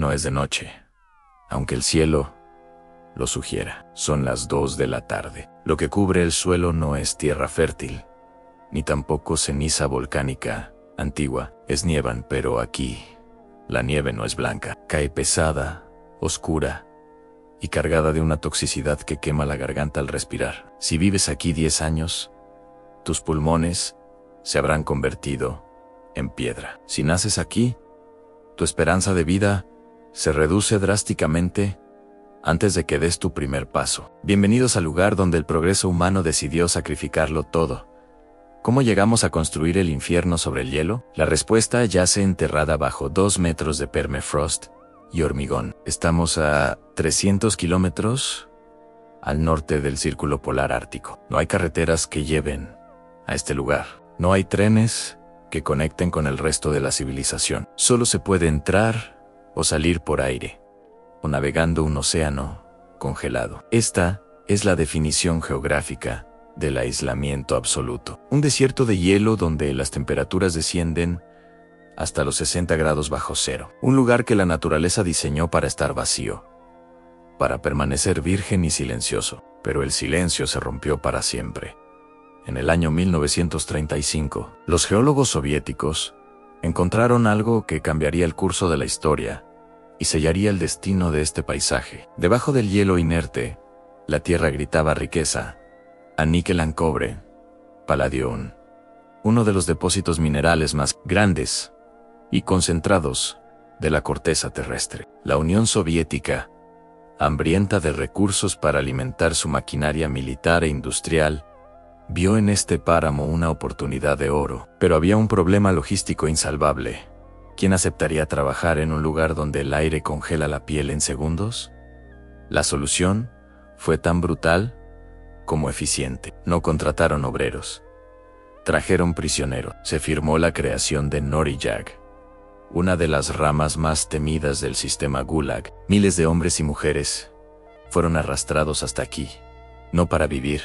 No es de noche, aunque el cielo lo sugiera. Son las 2 de la tarde. Lo que cubre el suelo no es tierra fértil, ni tampoco ceniza volcánica antigua. Es nieve, pero aquí la nieve no es blanca. Cae pesada, oscura y cargada de una toxicidad que quema la garganta al respirar. Si vives aquí 10 años, tus pulmones se habrán convertido en piedra. Si naces aquí, tu esperanza de vida se reduce drásticamente antes de que des tu primer paso. Bienvenidos al lugar donde el progreso humano decidió sacrificarlo todo. ¿Cómo llegamos a construir el infierno sobre el hielo? La respuesta yace enterrada bajo 2 metros de permafrost y hormigón. Estamos a 300 kilómetros al norte del Círculo Polar Ártico. No hay carreteras que lleven a este lugar. No hay trenes que conecten con el resto de la civilización. Solo se puede entrar o salir por aire, o navegando un océano congelado. Esta es la definición geográfica del aislamiento absoluto. Un desierto de hielo donde las temperaturas descienden hasta los 60 grados bajo cero. Un lugar que la naturaleza diseñó para estar vacío, para permanecer virgen y silencioso. Pero el silencio se rompió para siempre. En el año 1935, los geólogos soviéticos encontraron algo que cambiaría el curso de la historia y sellaría el destino de este paisaje. Debajo del hielo inerte, la tierra gritaba riqueza a níquel en cobre, paladio, uno de los depósitos minerales más grandes y concentrados de la corteza terrestre. La Unión Soviética, hambrienta de recursos para alimentar su maquinaria militar e industrial, vio en este páramo una oportunidad de oro. Pero había un problema logístico insalvable. ¿Quién aceptaría trabajar en un lugar donde el aire congela la piel en segundos? La solución fue tan brutal como eficiente. No contrataron obreros. Trajeron prisioneros. Se firmó la creación de Norillag, una de las ramas más temidas del sistema Gulag. Miles de hombres y mujeres fueron arrastrados hasta aquí, no para vivir,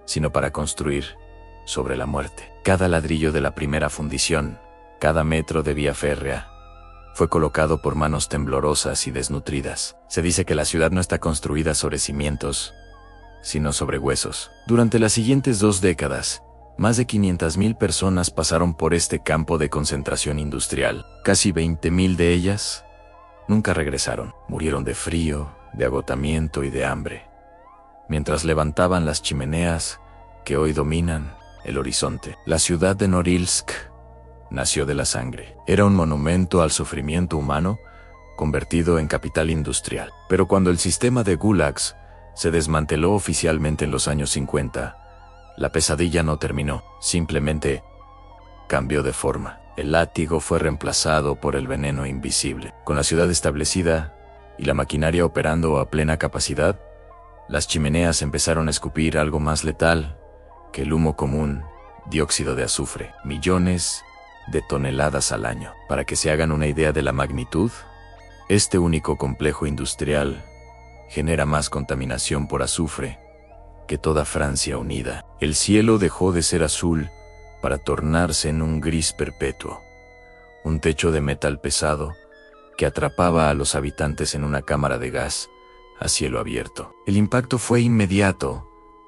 sino para construir sobre la muerte. Cada ladrillo de la primera fundición, cada metro de vía férrea, fue colocado por manos temblorosas y desnutridas. Se dice que la ciudad no está construida sobre cimientos, sino sobre huesos. Durante las siguientes 2 décadas, más de 500,000 personas pasaron por este campo de concentración industrial. Casi 20,000 de ellas nunca regresaron. Murieron de frío, de agotamiento y de hambre, mientras levantaban las chimeneas que hoy dominan el horizonte. La ciudad de Norilsk nació de la sangre. Era un monumento al sufrimiento humano convertido en capital industrial. Pero cuando el sistema de gulags se desmanteló oficialmente en los años 50, la pesadilla no terminó, simplemente cambió de forma. El látigo fue reemplazado por el veneno invisible. Con la ciudad establecida y la maquinaria operando a plena capacidad, las chimeneas empezaron a escupir algo más letal que el humo común, dióxido de azufre. Millones de toneladas al año. Para que se hagan una idea de la magnitud, este único complejo industrial genera más contaminación por azufre que toda Francia unida. El cielo dejó de ser azul para tornarse en un gris perpetuo. Un techo de metal pesado que atrapaba a los habitantes en una cámara de gas a cielo abierto. El impacto fue inmediato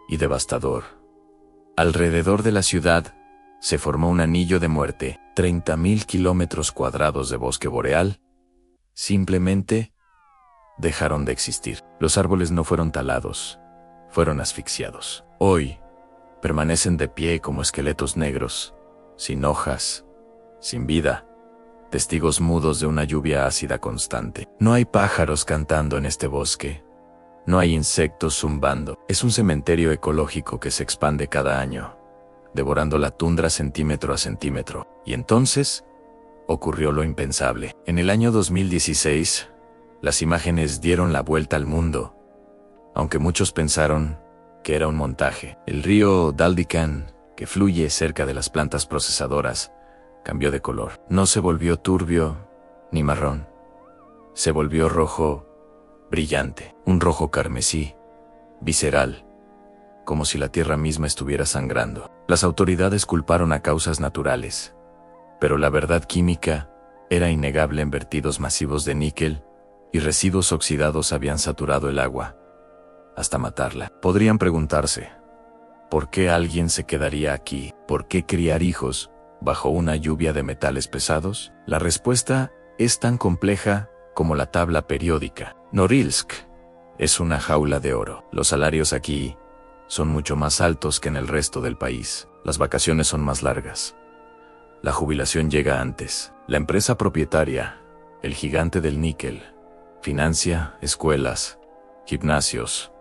y devastador. Alrededor de la ciudad se formó un anillo de muerte. 30,000 kilómetros cuadrados de bosque boreal simplemente dejaron de existir. Los árboles no fueron talados, fueron asfixiados. Hoy permanecen de pie como esqueletos negros, sin hojas, sin vida, testigos mudos de una lluvia ácida constante. No hay pájaros cantando en este bosque. No hay insectos zumbando. Es un cementerio ecológico que se expande cada año, devorando la tundra centímetro a centímetro. Y entonces ocurrió lo impensable. En el año 2016, las imágenes dieron la vuelta al mundo, aunque muchos pensaron que era un montaje. El río Daldican, que fluye cerca de las plantas procesadoras, cambió de color. No se volvió turbio ni marrón. Se volvió rojo brillante, un rojo carmesí, visceral, como si la tierra misma estuviera sangrando. Las autoridades culparon a causas naturales, pero la verdad química era innegable en vertidos masivos de níquel y residuos oxidados habían saturado el agua, hasta matarla. Podrían preguntarse, ¿por qué alguien se quedaría aquí? ¿Por qué criar hijos bajo una lluvia de metales pesados? La respuesta es tan compleja como la tabla periódica. Norilsk es una jaula de oro. Los salarios aquí son mucho más altos que en el resto del país. Las vacaciones son más largas. La jubilación llega antes. La empresa propietaria, el gigante del níquel, financia escuelas, gimnasios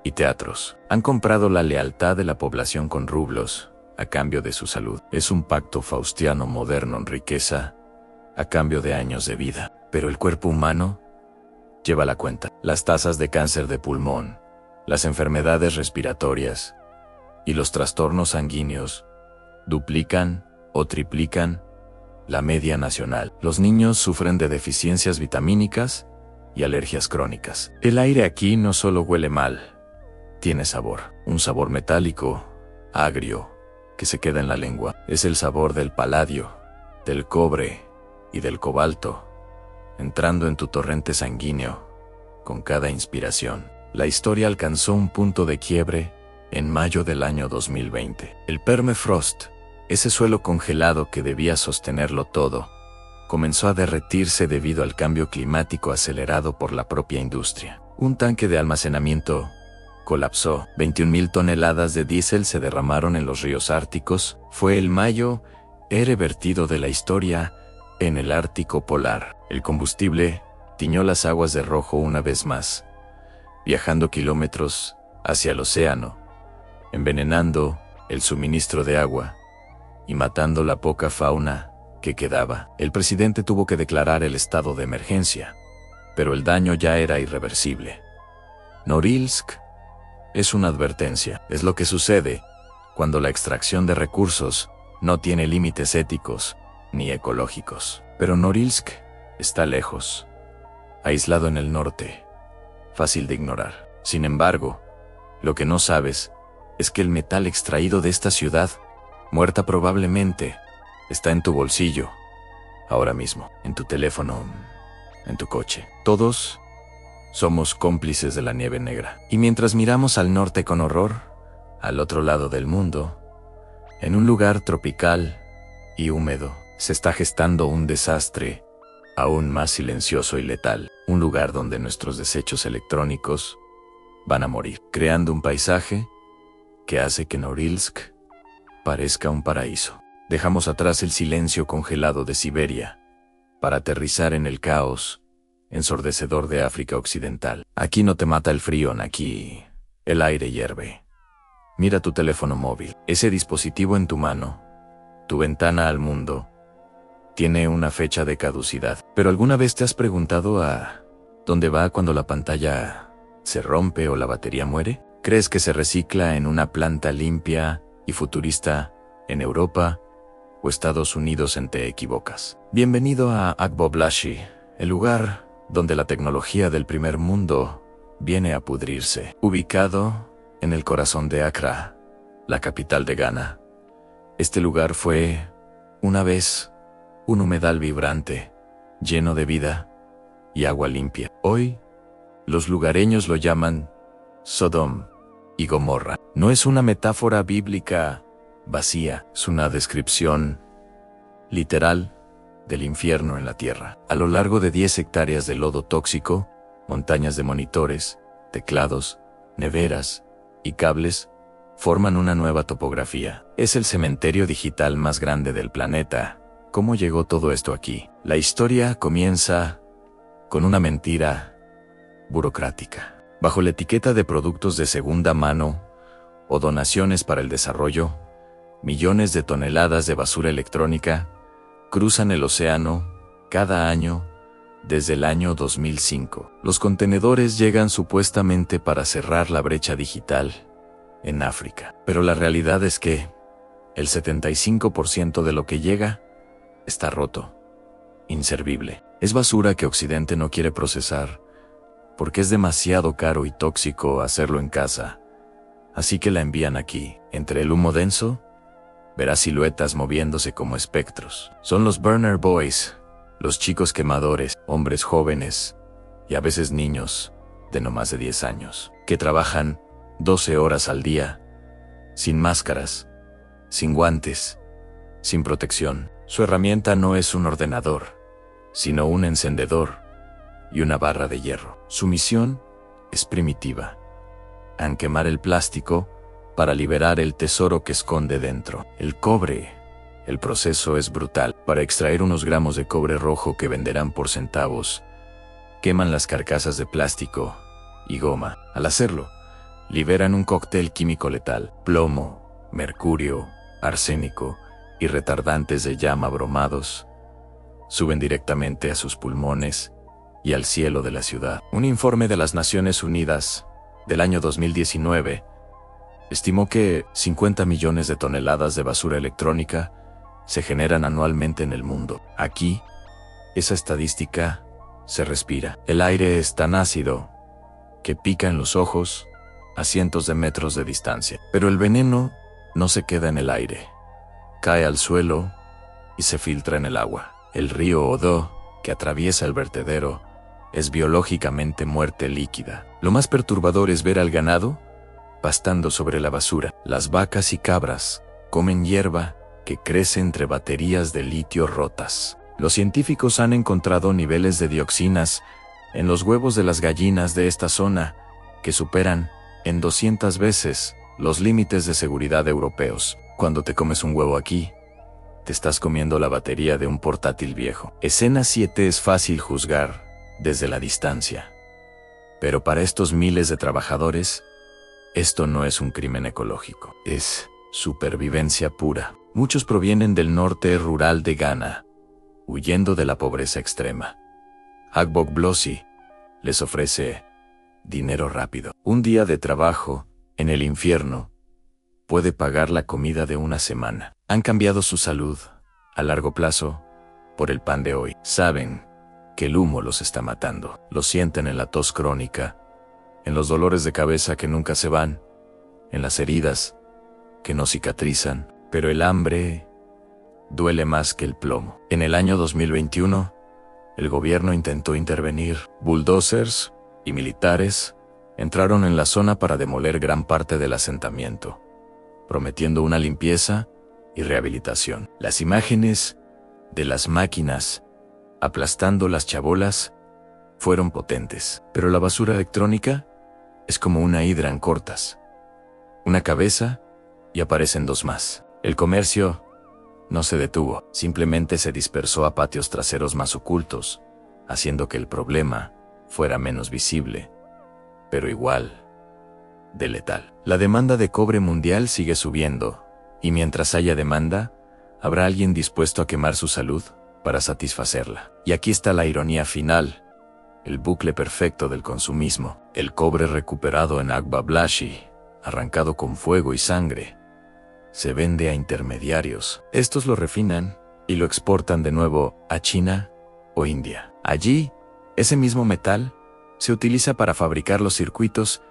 y teatros. Han comprado la lealtad de la población con rublos a cambio de su salud. Es un pacto faustiano moderno en riqueza a cambio de años de vida. Pero el cuerpo humano lleva la cuenta. Las tasas de cáncer de pulmón, las enfermedades respiratorias y los trastornos sanguíneos duplican o triplican la media nacional. Los niños sufren de deficiencias vitamínicas y alergias crónicas. El aire aquí no solo huele mal, tiene sabor. Un sabor metálico, agrio, que se queda en la lengua. Es el sabor del paladio, del cobre y del cobalto, entrando en tu torrente sanguíneo con cada inspiración. La historia alcanzó un punto de quiebre en mayo del año 2020. El permafrost, ese suelo congelado que debía sostenerlo todo, comenzó a derretirse debido al cambio climático acelerado por la propia industria. Un tanque de almacenamiento colapsó. 21.000 toneladas de diésel se derramaron en los ríos árticos. Fue el mayo vertido de la historia en el Ártico polar. El combustible tiñó las aguas de rojo una vez más, viajando kilómetros hacia el océano, envenenando el suministro de agua y matando la poca fauna que quedaba. El presidente tuvo que declarar el estado de emergencia, pero el daño ya era irreversible. Norilsk es una advertencia. Es lo que sucede cuando la extracción de recursos no tiene límites éticos ni ecológicos. Pero Norilsk está lejos, aislado en el norte, fácil de ignorar. Sin embargo, lo que no sabes es que el metal extraído de esta ciudad, muerta probablemente, está en tu bolsillo, ahora mismo, en tu teléfono, en tu coche. Todos somos cómplices de la nieve negra. Y mientras miramos al norte con horror, al otro lado del mundo, en un lugar tropical y húmedo, se está gestando un desastre aún más silencioso y letal. Un lugar donde nuestros desechos electrónicos van a morir, creando un paisaje que hace que Norilsk parezca un paraíso. Dejamos atrás el silencio congelado de Siberia para aterrizar en el caos ensordecedor de África Occidental. Aquí no te mata el frío, aquí el aire hierve. Mira tu teléfono móvil, ese dispositivo en tu mano, tu ventana al mundo, tiene una fecha de caducidad. ¿Pero alguna vez te has preguntado a dónde va cuando la pantalla se rompe o la batería muere? ¿Crees que se recicla en una planta limpia y futurista en Europa o Estados Unidos? Te equivocas. Bienvenido a Akboblashi, el lugar donde la tecnología del primer mundo viene a pudrirse. Ubicado en el corazón de Accra, la capital de Ghana. Este lugar fue, una vez, un humedal vibrante, lleno de vida y agua limpia. Hoy, los lugareños lo llaman Sodom y Gomorra. No es una metáfora bíblica vacía, es una descripción literal del infierno en la tierra. A lo largo de 10 hectáreas de lodo tóxico, montañas de monitores, teclados, neveras y cables forman una nueva topografía. Es el cementerio digital más grande del planeta. ¿Cómo llegó todo esto aquí? La historia comienza con una mentira burocrática. Bajo la etiqueta de productos de segunda mano o donaciones para el desarrollo, millones de toneladas de basura electrónica cruzan el océano cada año desde el año 2005. Los contenedores llegan supuestamente para cerrar la brecha digital en África. Pero la realidad es que el 75% de lo que llega está roto, inservible. Es basura que Occidente no quiere procesar porque es demasiado caro y tóxico hacerlo en casa. Así que la envían aquí. Entre el humo denso, verás siluetas moviéndose como espectros. Son los Burner Boys, los chicos quemadores, hombres jóvenes y a veces niños de no más de 10 años, que trabajan 12 horas al día, sin máscaras, sin guantes, sin protección. Su herramienta no es un ordenador, sino un encendedor y una barra de hierro. Su misión es primitiva: quemar el plástico para liberar el tesoro que esconde dentro. El cobre. El proceso es brutal. Para extraer unos gramos de cobre rojo que venderán por centavos, queman las carcasas de plástico y goma. Al hacerlo, liberan un cóctel químico letal: plomo, mercurio, arsénico y retardantes de llama bromados. Suben directamente a sus pulmones y al cielo de la ciudad. Un informe de las Naciones Unidas del año 2019 estimó que 50 millones de toneladas de basura electrónica se generan anualmente en el mundo. Aquí, esa estadística se respira. El aire es tan ácido que pica en los ojos a cientos de metros de distancia. Pero el veneno no se queda en el aire. Cae al suelo y se filtra en el agua. El río Odo, que atraviesa el vertedero, es biológicamente muerte líquida. Lo más perturbador es ver al ganado pastando sobre la basura. Las vacas y cabras comen hierba que crece entre baterías de litio rotas. Los científicos han encontrado niveles de dioxinas en los huevos de las gallinas de esta zona que superan en 200 veces los límites de seguridad europeos. Cuando te comes un huevo aquí, te estás comiendo la batería de un portátil viejo. Escena 7 es fácil juzgar desde la distancia, pero para estos miles de trabajadores, esto no es un crimen ecológico, es supervivencia pura. Muchos provienen del norte rural de Ghana, huyendo de la pobreza extrema. Agbogblosi les ofrece dinero rápido. Un día de trabajo en el infierno puede pagar la comida de una semana. Han cambiado su salud a largo plazo por el pan de hoy. Saben que el humo los está matando. Lo sienten en la tos crónica, en los dolores de cabeza que nunca se van, en las heridas que no cicatrizan. Pero el hambre duele más que el plomo. En el año 2021, el gobierno intentó intervenir. Bulldozers y militares entraron en la zona para demoler gran parte del asentamiento, prometiendo una limpieza y rehabilitación. Las imágenes de las máquinas aplastando las chabolas fueron potentes. Pero la basura electrónica es como una hidra en cortas. Una cabeza y aparecen dos más. El comercio no se detuvo, simplemente se dispersó a patios traseros más ocultos, haciendo que el problema fuera menos visible, pero igual de letal. La demanda de cobre mundial sigue subiendo, y mientras haya demanda, habrá alguien dispuesto a quemar su salud para satisfacerla. Y aquí está la ironía final, el bucle perfecto del consumismo. El cobre recuperado en Agbogblosi, arrancado con fuego y sangre, se vende a intermediarios. Estos lo refinan y lo exportan de nuevo a China o India. Allí, ese mismo metal se utiliza para fabricar los circuitos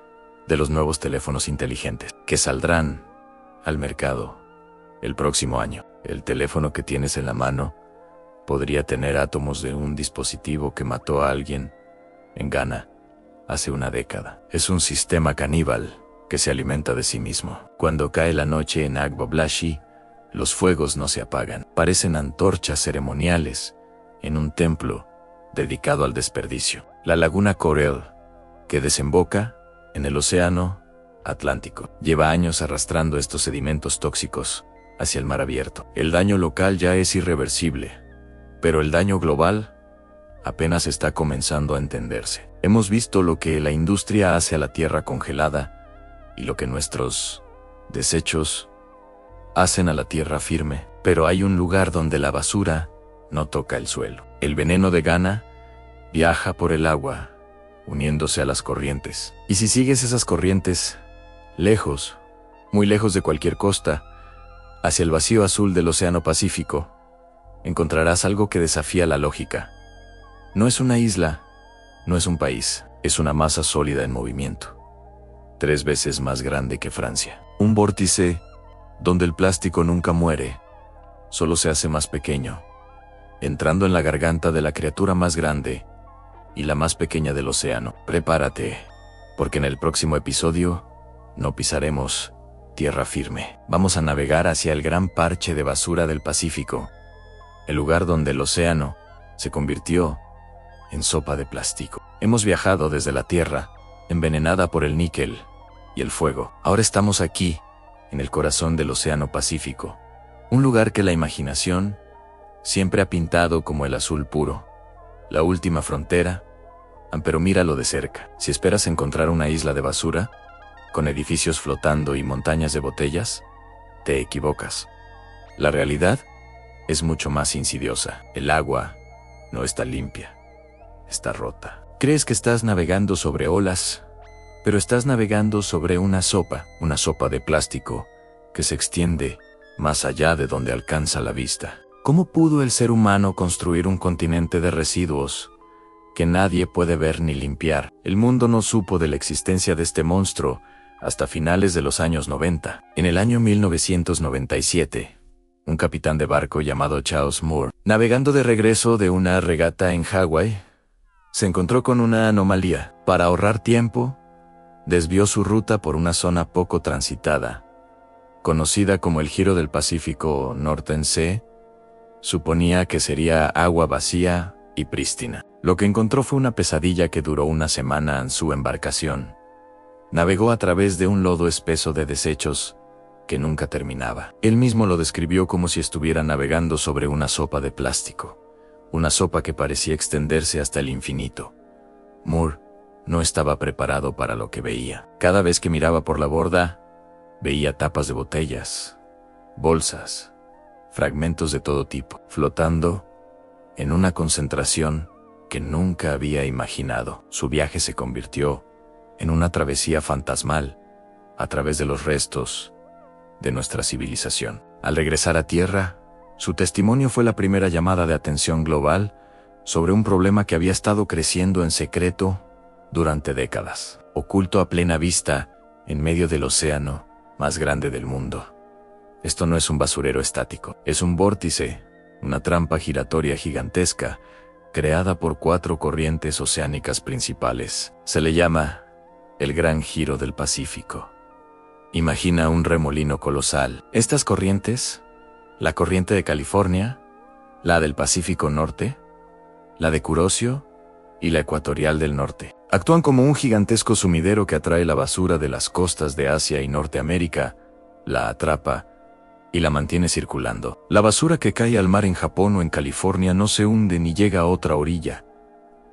de los nuevos teléfonos inteligentes, que saldrán al mercado el próximo año. El teléfono que tienes en la mano podría tener átomos de un dispositivo que mató a alguien en Ghana hace una década. Es un sistema caníbal que se alimenta de sí mismo. Cuando cae la noche en Agbogblosi, los fuegos no se apagan. Parecen antorchas ceremoniales en un templo dedicado al desperdicio. La laguna Corel, que desemboca en el océano Atlántico, lleva años arrastrando estos sedimentos tóxicos hacia el mar abierto. El daño local ya es irreversible, pero el daño global apenas está comenzando a entenderse. Hemos visto lo que la industria hace a la tierra congelada y lo que nuestros desechos hacen a la tierra firme, pero hay un lugar donde la basura no toca el suelo. El veneno de Ghana viaja por el agua, uniéndose a las corrientes. Y si sigues esas corrientes, lejos, muy lejos de cualquier costa, hacia el vacío azul del Océano Pacífico, encontrarás algo que desafía la lógica. No es una isla, no es un país, es una masa sólida en movimiento, 3 veces más grande que Francia. Un vórtice donde el plástico nunca muere, solo se hace más pequeño, entrando en la garganta de la criatura más grande y la más pequeña del océano. Prepárate, porque en el próximo episodio no pisaremos tierra firme. Vamos a navegar hacia el gran parche de basura del Pacífico, el lugar donde el océano se convirtió en sopa de plástico. Hemos viajado desde la tierra, envenenada por el níquel y el fuego. Ahora estamos aquí, en el corazón del Océano Pacífico, un lugar que la imaginación siempre ha pintado como el azul puro, la última frontera, pero míralo de cerca. Si esperas encontrar una isla de basura, con edificios flotando y montañas de botellas, te equivocas. La realidad es mucho más insidiosa. El agua no está limpia, está rota. Crees que estás navegando sobre olas, pero estás navegando sobre una sopa de plástico que se extiende más allá de donde alcanza la vista. ¿Cómo pudo el ser humano construir un continente de residuos que nadie puede ver ni limpiar? El mundo no supo de la existencia de este monstruo hasta finales de los años 90. En el año 1997, un capitán de barco llamado Charles Moore, navegando de regreso de una regata en Hawái, se encontró con una anomalía. Para ahorrar tiempo, desvió su ruta por una zona poco transitada, conocida como el Giro del Pacífico Northern Sea. Suponía que sería agua vacía y prístina. Lo que encontró fue una pesadilla que duró una semana en su embarcación. Navegó a través de un lodo espeso de desechos que nunca terminaba. Él mismo lo describió como si estuviera navegando sobre una sopa de plástico, una sopa que parecía extenderse hasta el infinito. Moore no estaba preparado para lo que veía. Cada vez que miraba por la borda, veía tapas de botellas, bolsas, fragmentos de todo tipo, flotando en una concentración que nunca había imaginado. Su viaje se convirtió en una travesía fantasmal a través de los restos de nuestra civilización. Al regresar a tierra, su testimonio fue la primera llamada de atención global sobre un problema que había estado creciendo en secreto durante décadas, oculto a plena vista en medio del océano más grande del mundo. Esto no es un basurero estático, es un vórtice, una trampa giratoria gigantesca creada por 4 corrientes oceánicas principales. Se le llama el Gran Giro del Pacífico. Imagina un remolino colosal. Estas corrientes, la corriente de California, la del Pacífico Norte, la de Kuroshio y la ecuatorial del norte, actúan como un gigantesco sumidero que atrae la basura de las costas de Asia y Norteamérica, la atrapa y la mantiene circulando. La basura que cae al mar en Japón o en California no se hunde ni llega a otra orilla,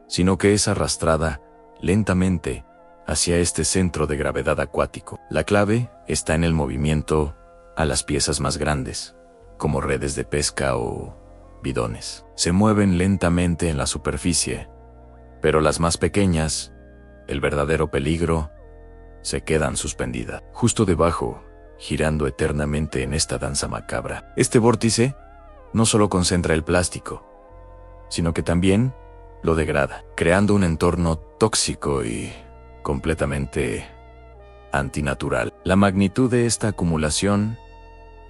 sino que es arrastrada lentamente hacia este centro de gravedad acuático. La clave está en el movimiento a las piezas más grandes, como redes de pesca o bidones. Se mueven lentamente en la superficie, pero las más pequeñas, el verdadero peligro, se quedan suspendidas justo debajo, girando eternamente en esta danza macabra. Este vórtice no solo concentra el plástico, sino que también lo degrada, creando un entorno tóxico y completamente antinatural. La magnitud de esta acumulación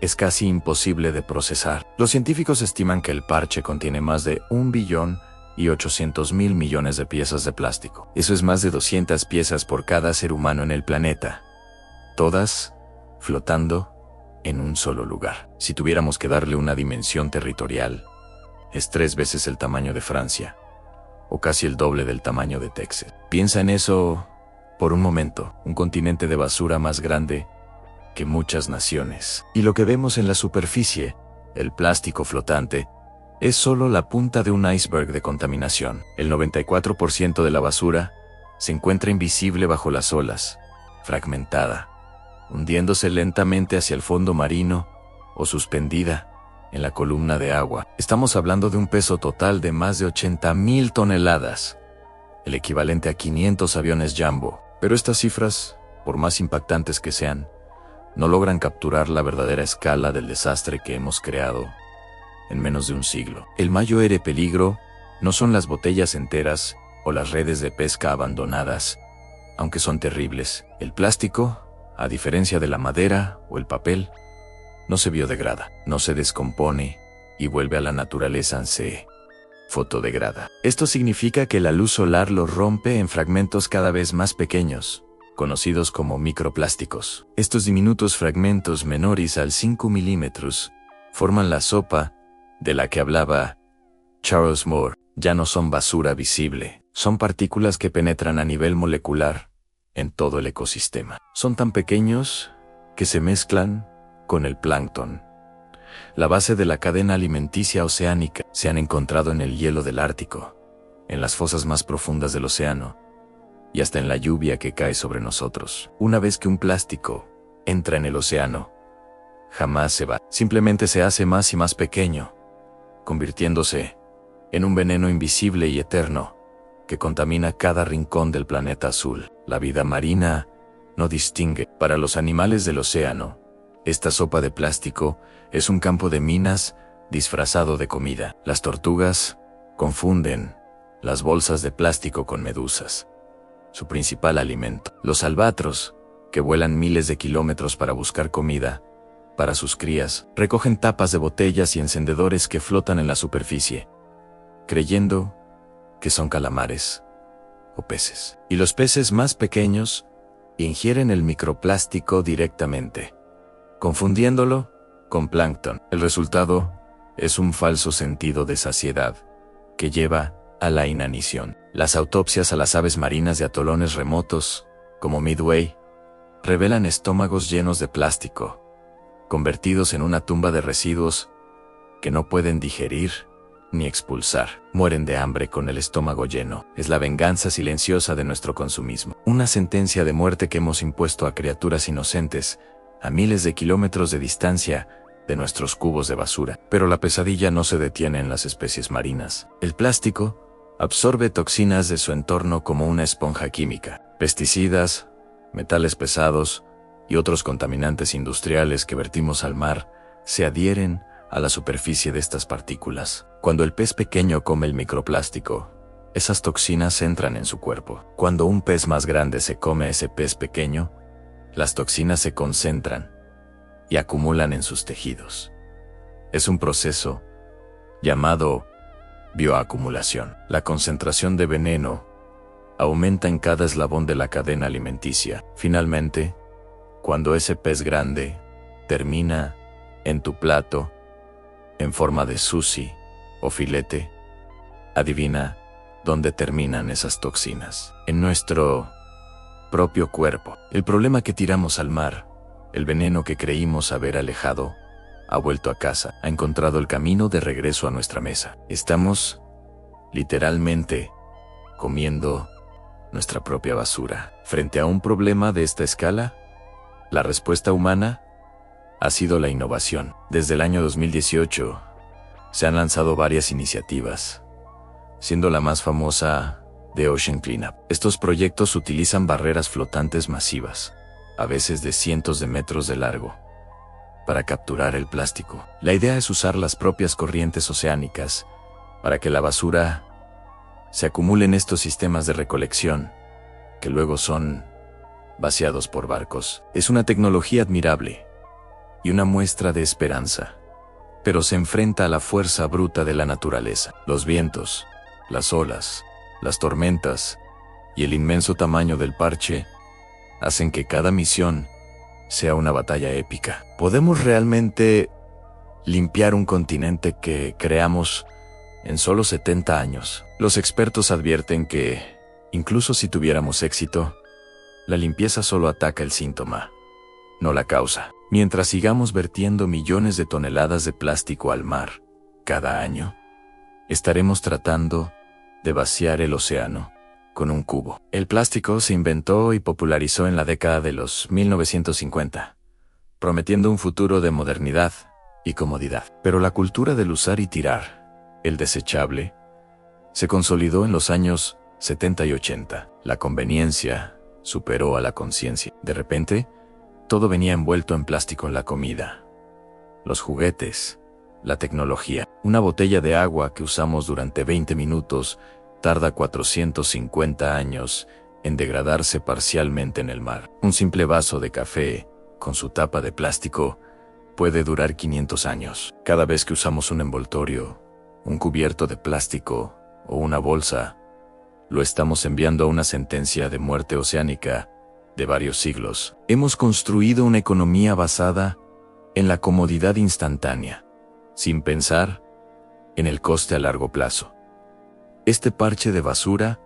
es casi imposible de procesar. Los científicos estiman que el parche contiene más de 1.800.000 millones de piezas de plástico. Eso es más de 200 piezas por cada ser humano en el planeta, todas flotando en un solo lugar. Si tuviéramos que darle una dimensión territorial, es 3 veces el tamaño de Francia, o casi el doble del tamaño de Texas. Piensa en eso por un momento, un continente de basura más grande que muchas naciones. Y lo que vemos en la superficie, el plástico flotante, es solo la punta de un iceberg de contaminación. El 94% de la basura se encuentra invisible bajo las olas, fragmentada, hundiéndose lentamente hacia el fondo marino o suspendida en la columna de agua. Estamos hablando de un peso total de más de 80.000 toneladas, el equivalente a 500 aviones Jumbo. Pero estas cifras, por más impactantes que sean, no logran capturar la verdadera escala del desastre que hemos creado en menos de un siglo. El mayor peligro no son las botellas enteras o las redes de pesca abandonadas, aunque son terribles. El plástico, a diferencia de la madera o el papel, no se biodegrada, no se descompone y vuelve a la naturaleza en fotodegrada. Esto significa que la luz solar lo rompe en fragmentos cada vez más pequeños, conocidos como microplásticos. Estos diminutos fragmentos menores al 5 milímetros forman la sopa de la que hablaba Charles Moore. Ya no son basura visible, son partículas que penetran a nivel molecular en todo el ecosistema. Son tan pequeños que se mezclan con el plancton, la base de la cadena alimenticia oceánica. Se han encontrado en el hielo del Ártico, en las fosas más profundas del océano y hasta en la lluvia que cae sobre nosotros. Una vez que un plástico entra en el océano, jamás se va. Simplemente se hace más y más pequeño, convirtiéndose en un veneno invisible y eterno que contamina cada rincón del planeta azul. La vida marina no distingue. Para los animales del océano, esta sopa de plástico es un campo de minas disfrazado de comida. Las tortugas confunden las bolsas de plástico con medusas, su principal alimento. Los albatros, que vuelan miles de kilómetros para buscar comida para sus crías, recogen tapas de botellas y encendedores que flotan en la superficie, creyendo que son calamares o peces. Y los peces más pequeños ingieren el microplástico directamente, confundiéndolo con plancton. El resultado es un falso sentido de saciedad que lleva a la inanición. Las autopsias a las aves marinas de atolones remotos, como Midway, revelan estómagos llenos de plástico, convertidos en una tumba de residuos que no pueden digerir ni expulsar. Mueren de hambre con el estómago lleno. Es la venganza silenciosa de nuestro consumismo. Una sentencia de muerte que hemos impuesto a criaturas inocentes a miles de kilómetros de distancia de nuestros cubos de basura. Pero la pesadilla no se detiene en las especies marinas. El plástico absorbe toxinas de su entorno como una esponja química. Pesticidas, metales pesados y otros contaminantes industriales que vertimos al mar se adhieren a la superficie de estas partículas. Cuando el pez pequeño come el microplástico, esas toxinas entran en su cuerpo. Cuando un pez más grande se come a ese pez pequeño, las toxinas se concentran y acumulan en sus tejidos. Es un proceso llamado bioacumulación. La concentración de veneno aumenta en cada eslabón de la cadena alimenticia. Finalmente, cuando ese pez grande termina en tu plato en forma de sushi o filete, adivina dónde terminan esas toxinas. En nuestro propio cuerpo. El problema que tiramos al mar, el veneno que creímos haber alejado, ha vuelto a casa, ha encontrado el camino de regreso a nuestra mesa. Estamos, literalmente, comiendo nuestra propia basura. Frente a un problema de esta escala, la respuesta humana ha sido la innovación. Desde el año 2018, se han lanzado varias iniciativas, siendo la más famosa The Ocean Cleanup. Estos proyectos utilizan barreras flotantes masivas, a veces de cientos de metros de largo, para capturar el plástico. La idea es usar las propias corrientes oceánicas para que la basura se acumule en estos sistemas de recolección, que luego son vaciados por barcos. Es una tecnología admirable y una muestra de esperanza, pero se enfrenta a la fuerza bruta de la naturaleza. Los vientos, las olas, las tormentas y el inmenso tamaño del parche hacen que cada misión sea una batalla épica. ¿Podemos realmente limpiar un continente que creamos en solo 70 años? Los expertos advierten que, incluso si tuviéramos éxito, la limpieza solo ataca el síntoma, no la causa. Mientras sigamos vertiendo millones de toneladas de plástico al mar cada año, estaremos tratando de vaciar el océano con un cubo. El plástico se inventó y popularizó en la década de los 1950, prometiendo un futuro de modernidad y comodidad. Pero la cultura del usar y tirar, el desechable, se consolidó en los años 70 y 80. La conveniencia superó a la conciencia. De repente, todo venía envuelto en plástico en la comida, los juguetes, la tecnología. Una botella de agua que usamos durante 20 minutos tarda 450 años en degradarse parcialmente en el mar. Un simple vaso de café, con su tapa de plástico, puede durar 500 años. Cada vez que usamos un envoltorio, un cubierto de plástico o una bolsa, lo estamos enviando a una sentencia de muerte oceánica de varios siglos. Hemos construido una economía basada en la comodidad instantánea, sin pensar en el coste a largo plazo. Este parche de basura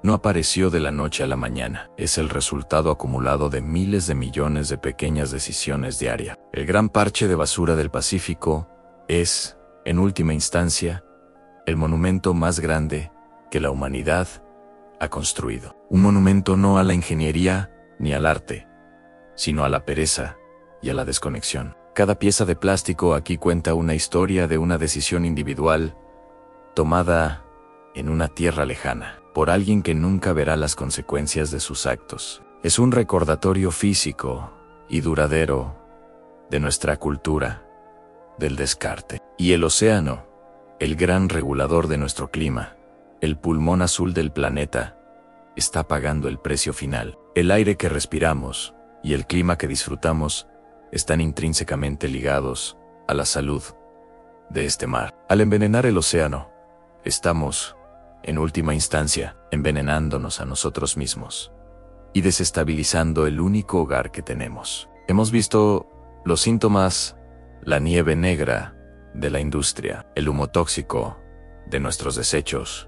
no apareció de la noche a la mañana. Es el resultado acumulado de miles de millones de pequeñas decisiones diarias. El gran parche de basura del Pacífico es, en última instancia, el monumento más grande que la humanidad ha construido. Un monumento no a la ingeniería ni al arte, sino a la pereza y a la desconexión. Cada pieza de plástico aquí cuenta una historia de una decisión individual tomada en una tierra lejana, por alguien que nunca verá las consecuencias de sus actos. Es un recordatorio físico y duradero de nuestra cultura del descarte. Y el océano, el gran regulador de nuestro clima, el pulmón azul del planeta, está pagando el precio final. El aire que respiramos y el clima que disfrutamos están intrínsecamente ligados a la salud de este mar. Al envenenar el océano, estamos, en última instancia, envenenándonos a nosotros mismos y desestabilizando el único hogar que tenemos. Hemos visto los síntomas: la nieve negra de la industria, el humo tóxico de nuestros desechos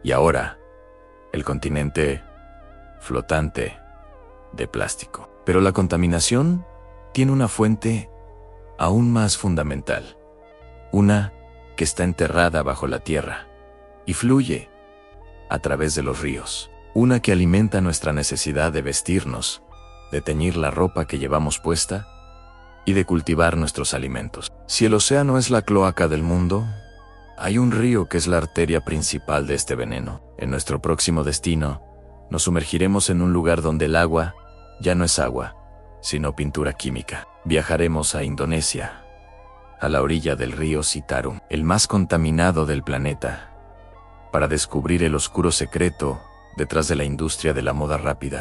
y ahora el continente flotante de plástico. Pero la contaminación tiene una fuente aún más fundamental, una que está enterrada bajo la tierra y fluye a través de los ríos, una que alimenta nuestra necesidad de vestirnos, de teñir la ropa que llevamos puesta y de cultivar nuestros alimentos. Si el océano es la cloaca del mundo, hay un río que es la arteria principal de este veneno. En nuestro próximo destino, nos sumergiremos en un lugar donde el agua ya no es agua, sino pintura química. Viajaremos a Indonesia, a la orilla del río Citarum, el más contaminado del planeta, para descubrir el oscuro secreto detrás de la industria de la moda rápida.